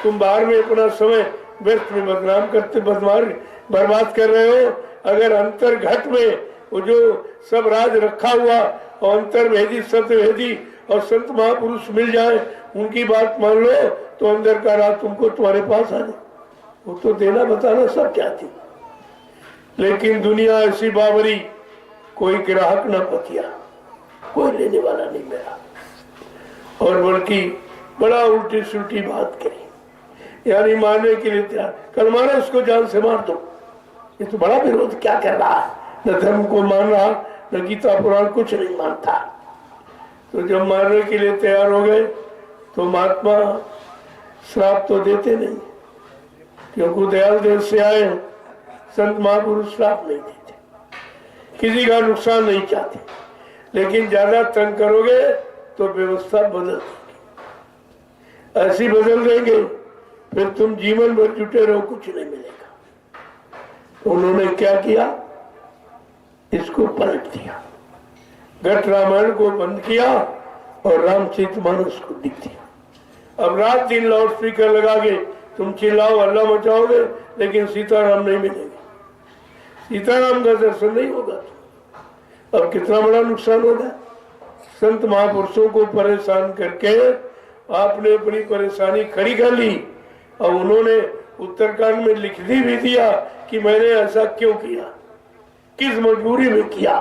तुम बाहर में अपना समय व्यर्थ में बदनाम करते बर्बाद कर रहे हो। अगर अंतर घट में वो जो सब राज रखा हुआ और अंतर्भेदी सत्यभेदी और संत महापुरुष मिल जाए, उनकी बात मान लो तो अंदर का राज तुमको तुम्हारे पास आ जाए। वो तो देना बताना सब चाहती, लेकिन दुनिया ऐसी बावरी, कोई ग्राहक न पतिया, कोई लेने वाला नहीं मेरा, और बल्कि बड़ा उल्टी सुल्टी बात करी, यानी मारने के लिए तैयार। कल मारा उसको जान से मार दो, ये तो बड़ा विरोध क्या कर रहा है, न धर्म को मान रहा, न गीता पुराण कुछ नहीं मानता। तो जब मारने के लिए तैयार हो गए तो महात्मा श्राप तो देते नहीं, क्योंकि दयाल देव से आए, संत महापुरुष श्राप नहीं देते, किसी का नुकसान नहीं चाहते, लेकिन ज्यादा तंग करोगे तो व्यवस्था बदल देंगे, ऐसी बदल देंगे फिर तुम जीवन भर जुटे रहो, कुछ नहीं मिलेगा। तो उन्होंने क्या किया, इसको पलट दिया, घट रामायण को बंद किया और रामचरितमानस को लिख दिया। अब रात दिन लाउड स्पीकर लगा के तुम चिल्लाओ अल्लाह मचाओगे, लेकिन सीताराम नहीं मिलेंगे, सीताराम का दर्शन नहीं होगा। अब कितना बड़ा नुकसान होगा। संत महापुरुषों को परेशान करके आपने अपनी परेशानी खड़ी कर ली और उन्होंने उत्तरकांड में लिख भी दिया कि मैंने ऐसा क्यों किया, किस मजबूरी में किया।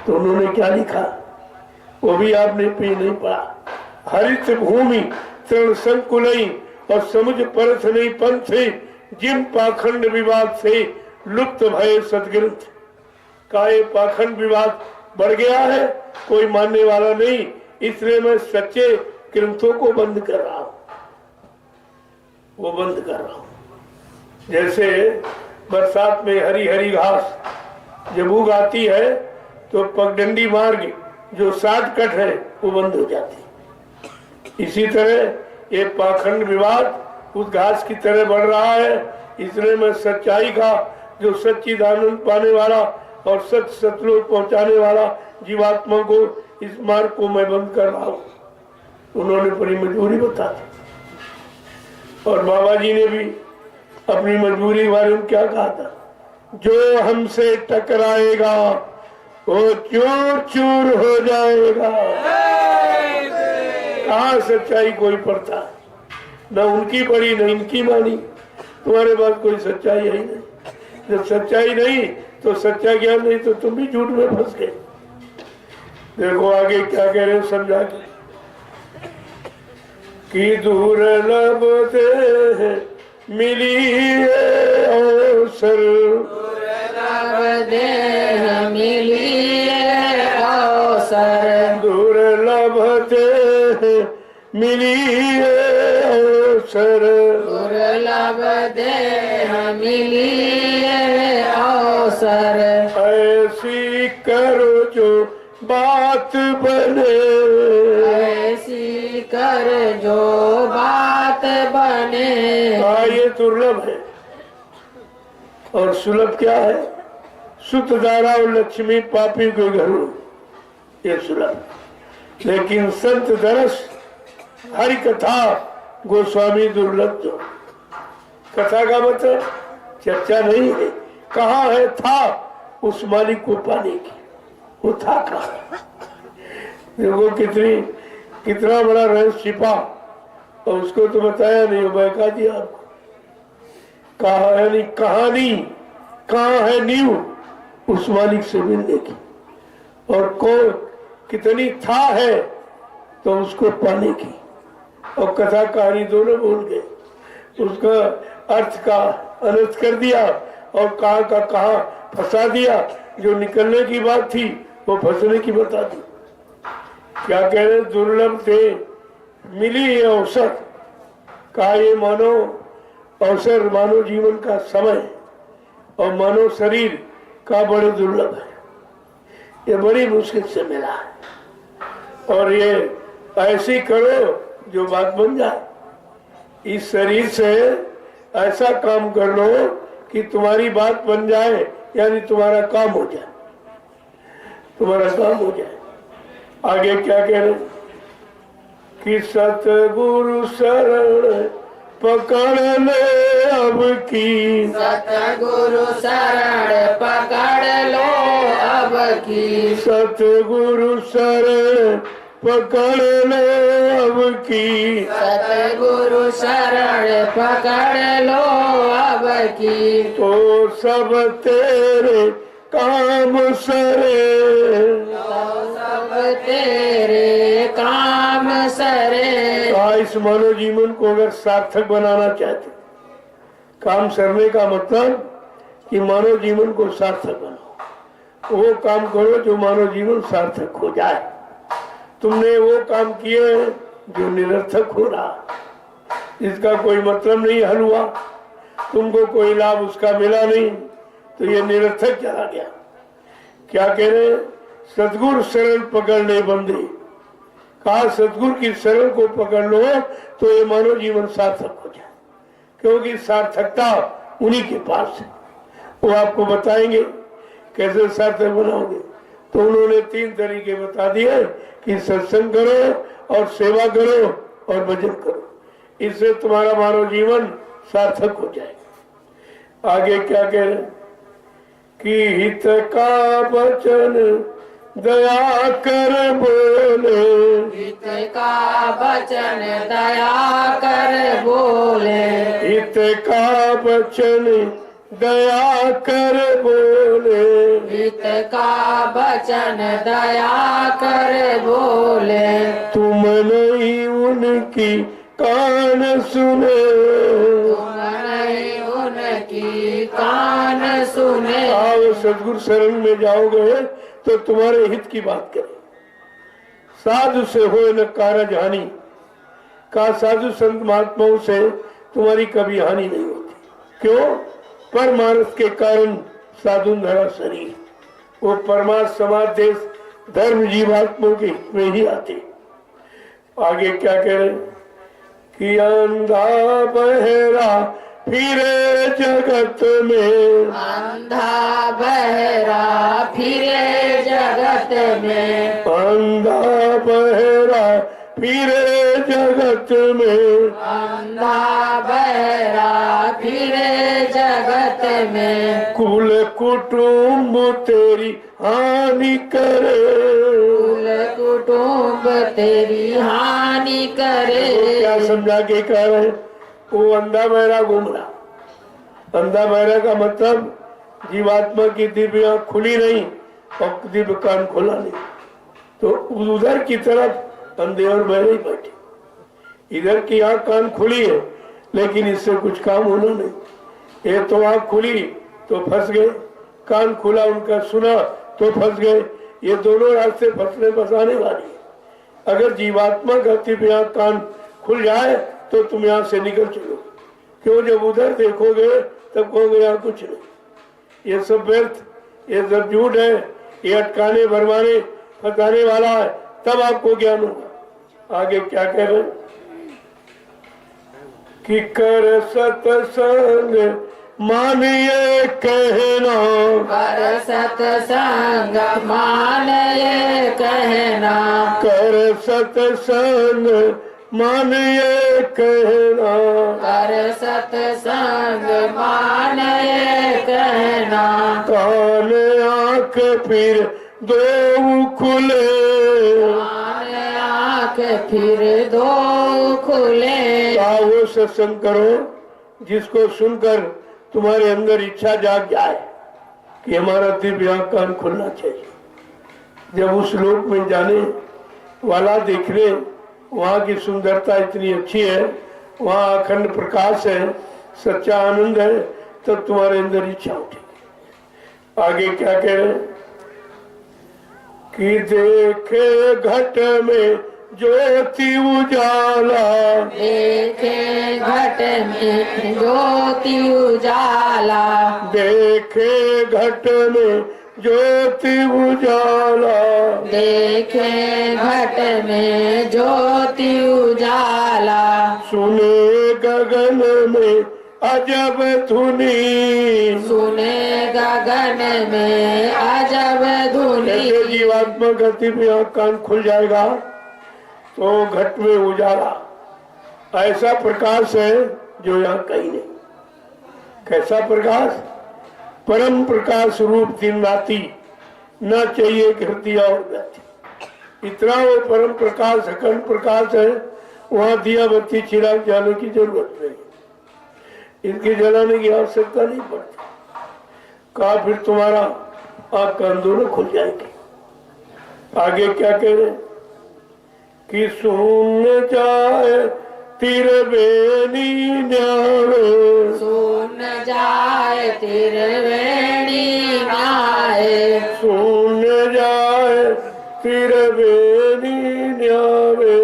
तो उन्होंने क्या लिखा वो भी आपने पे नहीं पढ़ा। हरित भूमि तृण संकुलई और समुझ परथ नहीं पंथ, जिम पाखंड विवाद से लुप्त भय सदग्रंथ। का ये पाखंड विवाद बढ़ गया है, कोई मानने वाला नहीं, इसलिए मैं सच्चे ग्रंथों को बंद कर रहा हूं, वो बंद कर रहा हूं। जैसे बरसात में हरी हरी घास जब उग आती है तो पगडंडी मार्ग जो शॉर्टकट है वो बंद हो जाती है। इसी तरह ये पाखंड विवाद उस घास की तरह बढ़ रहा है, इसलिए मैं सच्चाई का जो सच्चिदानंद पाने वाला और सच सतलोक पहुंचाने वाला जीवात्मा को, इस मार्ग को मैं बंद कर रहा हूं। उन्होंने अपनी मजबूरी बता दी और बाबा जी ने भी अपनी मजबूरी के बारे में क्या कहा था, जो हमसे टकराएगा वो चूर चूर हो जाएगा। कहाँ सच्चाई कोई पढ़ता, न उनकी पढ़ी न इनकी मानी, तुम्हारे पास कोई सच्चाई है ही नहीं। जब सच्चाई नहीं तो सच्चा ज्ञान नहीं तो तुम भी झूठ में फंस गए। देखो आगे क्या कह रहे हो समझा के, कि दूर लबते मिली अवसर, मिली अवसर, दुर्लभते मिली अवसर, दुर्लभ दे मिली है अवसर, ऐसी करो जो बात बने, ऐसी कर जो बात बने। ये दुर्लभ है और सुलभ क्या है? सुत दारा और लक्ष्मी पापी के घरों, ये सुलभ। लेकिन संत दरस हरि कथा गोस्वामी दुर्लभ। जो कथा का मतलब चर्चा नहीं है, कहाँ है था उस मालिक को पाने की, वो था कहाँ। देखो कितना बड़ा रहस्य छिपा और उसको तो बताया नहीं, वो बहका दिया आपको। कहा है नहीं कहानी, कहाँ है नींव उस मालिक से मिलने की, और कौन कितनी था है तो उसको पाने की। और कथा कहानी दोनों भूल गए, उसका अर्थ का अनर्थ कर दिया और कहाँ का कहाँ फंसा दिया। जो निकलने की बात थी वो फंसने की बता दी। क्या कह रहे? दुर्लभ थे मिली ये अवसर। कहा ये मानो अवसर, मानव जीवन का समय और मानव शरीर का बड़े दुर्लभ है, ये बड़ी मुश्किल से मिला है। और ये ऐसी करो जो बात बन जाए। इस शरीर से ऐसा काम कर लो कि तुम्हारी बात बन जाए, यानी तुम्हारा काम हो जाए, तुम्हारा काम हो जाए। आगे क्या कह रहे कि सतगुरु शरण पकड़ ले अब की, सतगुरु शरण पकड़ लो अब की, सतगुरु शरण पकड़ ले अब की, सतगुरु शरण पकड़ लो अब की। तो सब तेरे काम सरे, तो सब तेरे काम सरे। इस मानव जीवन को अगर सार्थक बनाना चाहते, काम सरने का मतलब कि मानव जीवन को सार्थक बनाओ, वो काम करो जो मानव जीवन सार्थक हो जाए। तुमने वो काम किए जो निरर्थक हो रहा, इसका कोई मतलब नहीं हल हुआ, तुमको कोई लाभ उसका मिला नहीं, तो ये निरर्थक चला गया। क्या कह रहे? सतगुरु शरण पकड़ ले बंदे। कहा सतगुरु की शरण को पकड़ लो तो ये मानव जीवन सार्थक हो जाए, क्योंकि सार्थकता उन्हीं के पास है। वो आपको बताएंगे कैसे सार्थक बनाओगे। तो उन्होंने 3 तरीके बता दिए कि सत्संग करो और सेवा करो और भजन करो, इससे तुम्हारा मानव जीवन सार्थक हो जाएगा। आगे क्या कह रहे कि हित का वचन दया कर बोले, हित का वचन दया कर बोले, हित का वचन दया कर बोले, हित का वचन दया कर बोले। तुम नहीं उनकी कान सुने, तुम नहीं उनकी कान सुने। आओ सदगुरु शरण में जाओगे तो तुम्हारे हित की बात करें। साधु से हो न कारज हानि, का साधु संत महात्माओं से तुम्हारी कभी हानि नहीं होती। क्यों? परमार्थ के कारण साधु धरा शरीर, वो परमार्थ समाज देश धर्म जीवात्माओं के हित में ही आते। आगे क्या कह रहे कि अंधा बहरा फिरे जगत में, अंधा बहरा फिरे जगत में, अंधा बहरा फिरे जगत में, अंधा बहरा फिरे जगत में। कुल कुटुंब तेरी हानि करे, कुल कुटुंब तेरी हानि करे। तो क्या समझा के कह रहे? वो अंधा बहरा घूम रहा। अंधा बहरा का मतलब जीवात्मा की दिव्य आंख खुली नहीं और दिव्य कान खुला नहीं, तो उधर की तरफ अंधे और बहरे ही बैठे। इधर की आंख कान खुली है लेकिन इससे कुछ काम होना नहीं। ये तो आंख खुली तो फंस गए, कान खुला उनका सुना तो फंस गए। ये दोनों रास्ते फंसने फंसाने वाली है। अगर जीवात्मा का दिव्य आंख कान खुल जाए तो तुम यहाँ से निकल चलो। क्यों? जब उधर देखोगे तब कहोगे यहाँ कुछ नहीं, ये सब व्यर्थ, ये सब झूठ है, ये अटकाने भरमाने फंसाने वाला है, तब आपको ज्ञान होगा। आगे क्या कह रहे हैं कि कर सत्संग मान ये कहना, कर सत्संग मान ये कहना, कर सत्संग मान ये कहना, कर सत्संग मान ये कहना, कान आंख फिर दो खुले, कान आँख फिर दो खुले। वो सत्संग करो जिसको सुनकर तुम्हारे अंदर इच्छा जाग जाए कि हमारा दिव्य आंख कान खुलना चाहिए। जब उस लोक में जाने वाला देखने, वहाँ की सुंदरता इतनी अच्छी है, वहाँ अखंड प्रकाश है, सच्चा आनंद है, तब तुम्हारे अंदर इच्छा उठेगी। आगे क्या कह रहे हैं कि देखे घट में ज्योति उजाला, देखे घट में ज्योति उजाला, देखे घट में ज्योति उजाला, देखे घट में ज्योति उजाला, सुने गगन में अजब धुनी, सुने गगन में अजब धुनी। ऐसे जीवात्मा गति में आँख कान खुल जाएगा तो घट में उजाला, ऐसा प्रकाश है जो यहाँ कहीं नहीं। कैसा प्रकाश? परम प्रकाश रूप दिन राती, न चाहिए घृति और गति। इतना वो परम प्रकाश अखंड प्रकाश है, वहाँ दिया बत्ती चिराग जाने की जरूरत नहीं, इनके जलाने की आवश्यकता नहीं पड़ती। कहा फिर तुम्हारा आँख कान दोनों खुल जाएंगे। आगे क्या कह रहे कि सुन जाए तिरवेणी न्यावे, सुन जाए त्रिवेणी न्याय, सुन जाए तिरवेणी न्यावे,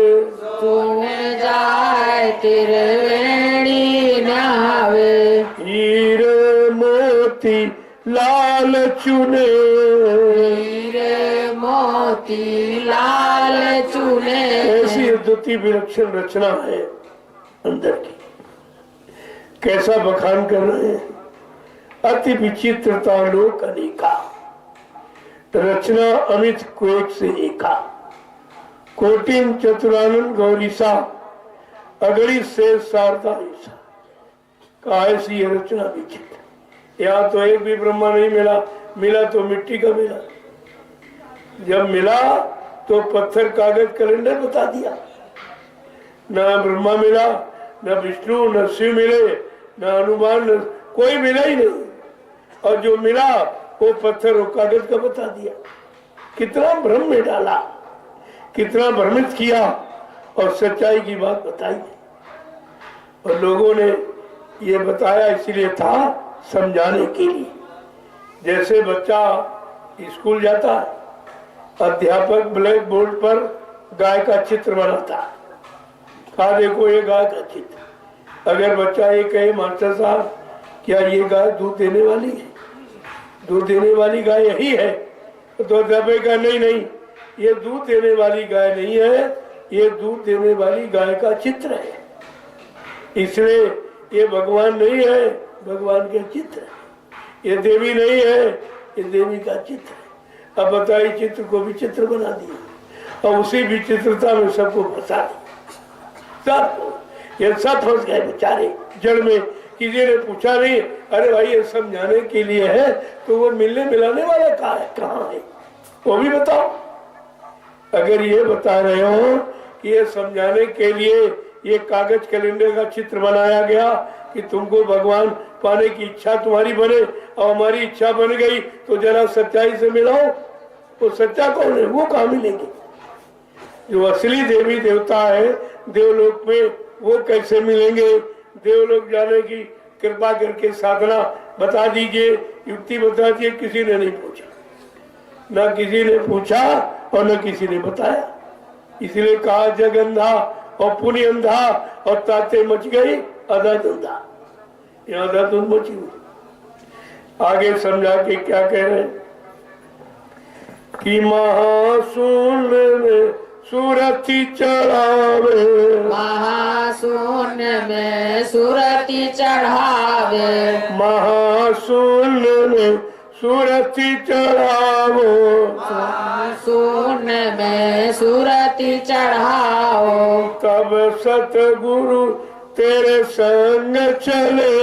सुन जाए त्रिवेणी न्यावे। हीरे मोती लाल चुने, हीरे मोती लाल चुने। ऐसी अद्वितीय विलक्षण रचना है अंदर की। कैसा बखान कर रहे हैं, अति विचित्रता लोक अनेका, रचना अमित कोक से एका, कोटिन चतुरानंद गौरीसा, अगणित से शारदा ईसा। कहा ऐसी ये रचना विचित्र, यहाँ तो एक भी ब्रह्मा नहीं मिला, मिला तो मिट्टी का मिला। जब मिला तो पत्थर कागज कैलेंडर बता दिया। न ब्रह्मा मिला, न विष्णु, न शिव मिले, न हनुमान, न कोई मिला ही नहीं। और जो मिला वो पत्थर और कागज का बता दिया। कितना भ्रम में डाला, कितना भ्रमित किया, और सच्चाई की बात बताई। और लोगों ने ये बताया इसलिए था समझाने के लिए। जैसे बच्चा स्कूल जाता है, अध्यापक ब्लैक बोर्ड पर गाय का चित्र बनाता है। कहा देखो ये गाय का चित्र। अगर बच्चा ये कहे मास्टर साहब क्या ये गाय दूध देने वाली है, दूध देने वाली गाय यही है, तो अध्यापक का नहीं नहीं, ये दूध देने वाली गाय नहीं है, ये दूध देने वाली गाय का चित्र है, इसलिए ये भगवान नहीं है, भगवान के चित्र है। ये देवी नहीं है, ये देवी का चित्र है। अब बताइए, चित्र को विचित्र बना दिया और उसी विचित्रता में सबको फंसा दिया। सबको ये सब फंस गए बेचारे जड़ में। किसी ने पूछा नहीं, अरे भाई ये समझाने के लिए है तो वो मिलने मिलाने वाला कहाँ है वो भी बताओ। अगर ये बता रहे हो कि ये समझाने के लिए ये कागज कैलेंडर का चित्र बनाया गया कि तुमको भगवान पाने की इच्छा तुम्हारी बने और हमारी इच्छा बन गई, तो जरा सच्चाई से मिलाओ। वो सच्चा कौन है? वो कहाँ मिलेंगे? जो असली देवी देवता है देवलोक में, वो कैसे मिलेंगे? देवलोक जाने की कृपा करके साधना बता दीजिए, युक्ति बता दीजिए। किसी ने नहीं पूछा, ना किसी ने पूछा और न किसी ने बताया। इसलिए कहा जग अंधा और पुण्य अंधा और ताते मच गई अधा धुंधा। यहाँ अधा धुंध मची हुई। आगे समझा के क्या कह रहे हैं कि महाशून्य में सुरति चढ़ावे, महाशून्य में सुरति चढ़ावे, महाशून्य में सुरति चढ़ावो, शून्य में सुरति चढ़ाओ, तब सतगुरु तेरे संग चले,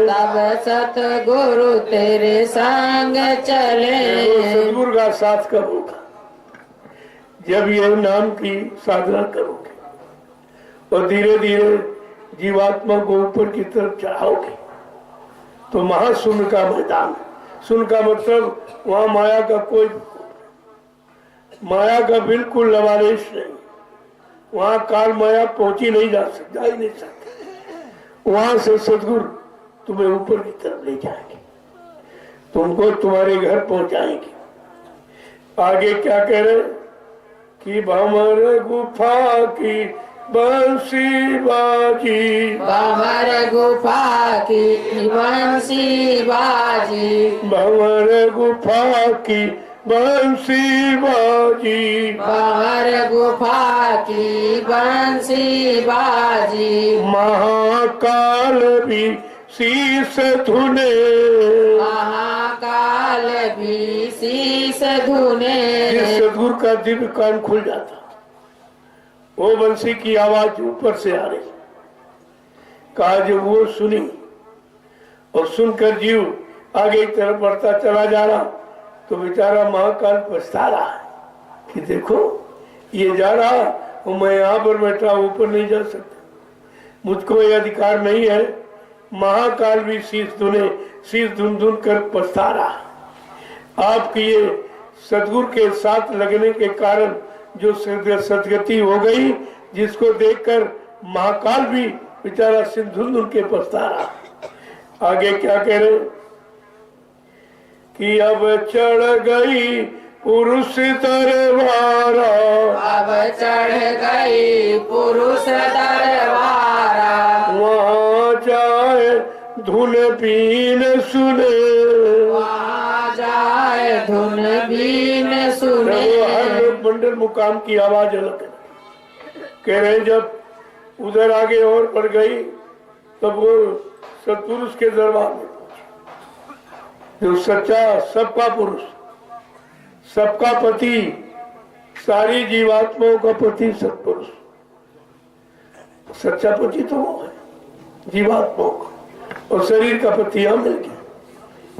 तब सतगुरु तेरे संग चले। सतगुरु का साथ कब होगा? जब ये नाम की साधना करोगे और धीरे धीरे जीवात्मा को ऊपर की तरफ चढ़ाओगे तो महाशून्य का मैदान। शून्य का मतलब वहां माया का बिल्कुल लवालेश नहीं, वहां काल माया पहुंची नहीं जा ही नहीं सकती। वहां से सदगुरु तुम्हें ऊपर की तरफ ले जाएंगे, तुमको तुम्हारे घर पहुंचाएंगे। आगे क्या कह रहे कि भंवर गुफा की बंसी बाजी, भंवर गुफा की बंसी बाजी, भंवर गुफा की बंसी बाजी, भंवर गुफा की बंसी बाजी, महाकाल भी शीस धुने, महाकाल भी शीस धुने। जिस सदगुरु का दिव्य कान खुल जाता, वो बंसी की आवाज ऊपर से आ रही, कहा जब वो सुनी और सुनकर जीव आगे की तरफ बढ़ता चला जा रहा तो बेचारा महाकाल पछता रहा है कि देखो ये जा रहा और मैं यहाँ पर बैठा ऊपर नहीं जा सकता, मुझको ये अधिकार नहीं है। महाकाल भी शीश धुन धुन कर पछता रहा। आपकी ये सदगुरु के साथ लगने के कारण जो सदगति हो गई, जिसको देखकर महाकाल भी बेचारा सिंधुन के पछता रहा। आगे क्या कह रहे कि अब चढ़ गई पुरुष दरबारा, अब चढ़ गई पुरुष दरबारा, वहाँ जाए धुन बीन सुने, वहाँ जाए धुन बीन सुने। हर मंडल मुकाम की आवाज अलग है। कह रहे जब उधर आगे और बढ़ गई तब वो सतपुरुष के दरबार में पहुंची, जो सच्चा सबका पुरुष, सबका पति, सारी जीवात्माओं का पति सतपुरुष। सच्चा पति तो वो है जीवात्माओं का, और शरीर का पति यहाँ मिल गया।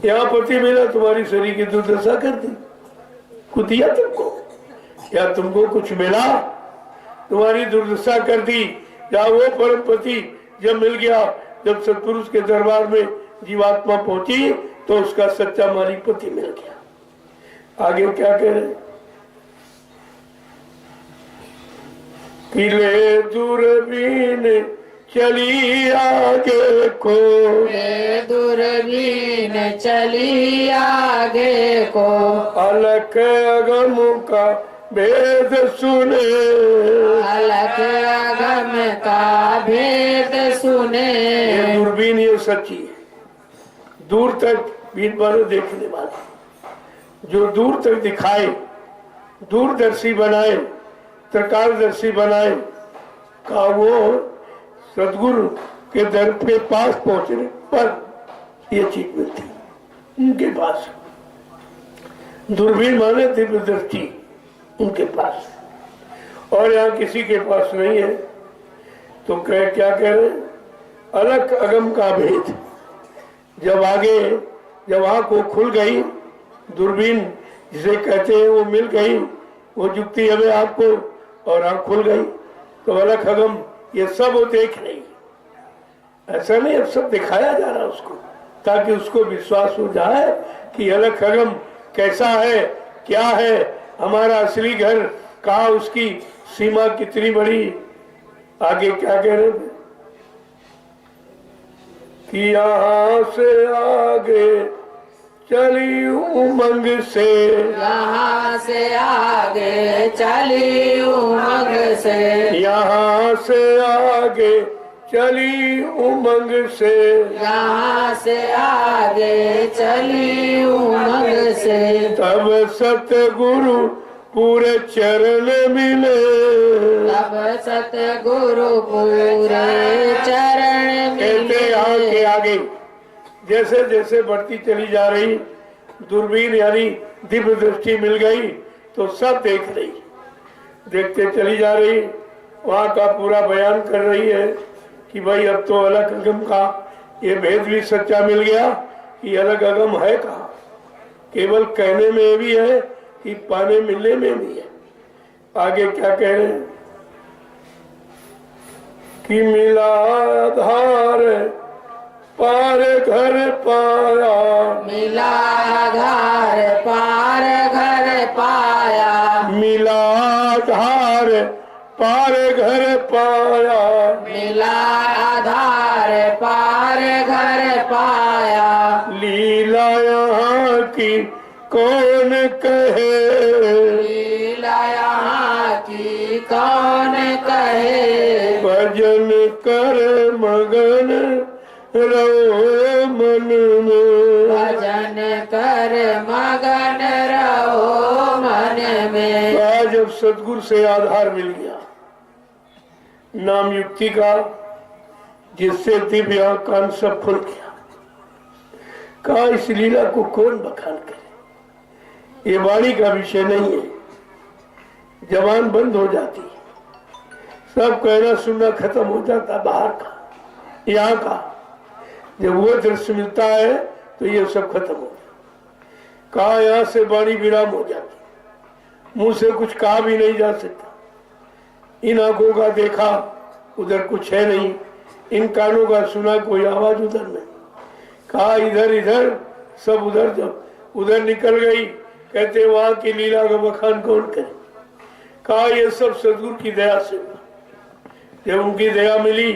यहाँ पति मिला, तुम्हारी शरीर की दुर्दशा कर दी, कुछ दिया तुमको, या तुमको कुछ मिला, तुम्हारी दुर्दशा कर दी। या वो परम पति जब मिल गया, जब सतपुरुष के दरबार में जीवात्मा पहुंची तो उसका सच्चा मालिक पति मिल गया। आगे क्या कह रहे कि ले दूरबीन चली आगे को, ले दूरबीन चली आगे को, अलख अगम का भेद सुने, अलख अगम का भेद सुने। ये दूरबीन ये सच्ची है, दूर तक बीन वाले देखने वाले, जो दूर तक दिखाए, दूरदर्शी बनाए, त्रिकालदर्शी बनाए, का वो सदगुरु के दर पे पास पहुंचने पर ये चीज मिलती उनके पास। दूरबीन माने दिव्य दृष्टि उनके पास, और यहाँ किसी के पास नहीं है। तो क्या कह रहे, अलग अगम का भेद। जब आगे जब आँख को खुल गई, दूरबीन जिसे कहते हैं वो मिल गई, वो जुगती हमें आपको और आँख खुल गई, तो अलग अगम ये सब वो देख रही। ऐसा नहीं, अब सब दिखाया जा रहा है उसको, ताकि उसको विश्वास हो जाए कि अलग अगम कैसा है, क्या है, हमारा असली घर कहाँ, उसकी सीमा कितनी बड़ी। आगे क्या कह रहे कि यहाँ से आगे चली उमंग से, यहाँ से आगे चली उमंग से, यहाँ से आगे चली उमंग से, यहाँ से आगे चली उमंग से। तब सतगुरु पूरे चरण मिले, तब सतगुरु पूरे चरण कहते यहाँ के मिले। आगे जैसे जैसे बढ़ती चली जा रही, दूरबीन यानी दिव्य दृष्टि मिल गई तो सब देख रही, देखते चली जा रही। वहाँ का पूरा बयान कर रही है कि भाई अब तो अलग अगम का ये भेद भी सच्चा मिल गया कि अलग अगम है कहाँ, केवल कहने में भी है कि पाने मिलने में भी है। आगे क्या कह रहे हैं कि मिला आधार पार घर पाया, मिला आधार पार घर पाया। मिला आधार पार घर पाया, मिला आधार पार घर पाया। लीला यहाँ की कौन कहे, लीला यहाँ की कौन कहे। भजन कर मगन रहो मन में, भजन कर मगन रहो मन में। आज जब सतगुरु से आधार मिल गया नाम युक्ति का, जिससे दिव्य कान सब खुल गया, कहा इस लीला को कौन बखान करे। ये वाणी का विषय नहीं है, जबान बंद हो जाती, सब कहना सुनना खत्म हो जाता बाहर का, यहाँ का। जब वो दृश्य मिलता है तो ये सब खत्म हो जाता। कहा यहाँ से वाणी विराम हो जाती, मुंह से कुछ कहा भी नहीं जा सकता। इन आंखों का देखा उधर कुछ है नहीं, इन कानों का सुना कोई आवाज उधर नहीं। कहा इधर इधर सब उधर, जब उधर निकल गई कहते वहां की लीला का बखान कौन करे। कहा ये सब सदगुरु की दया से, जब उनकी दया मिली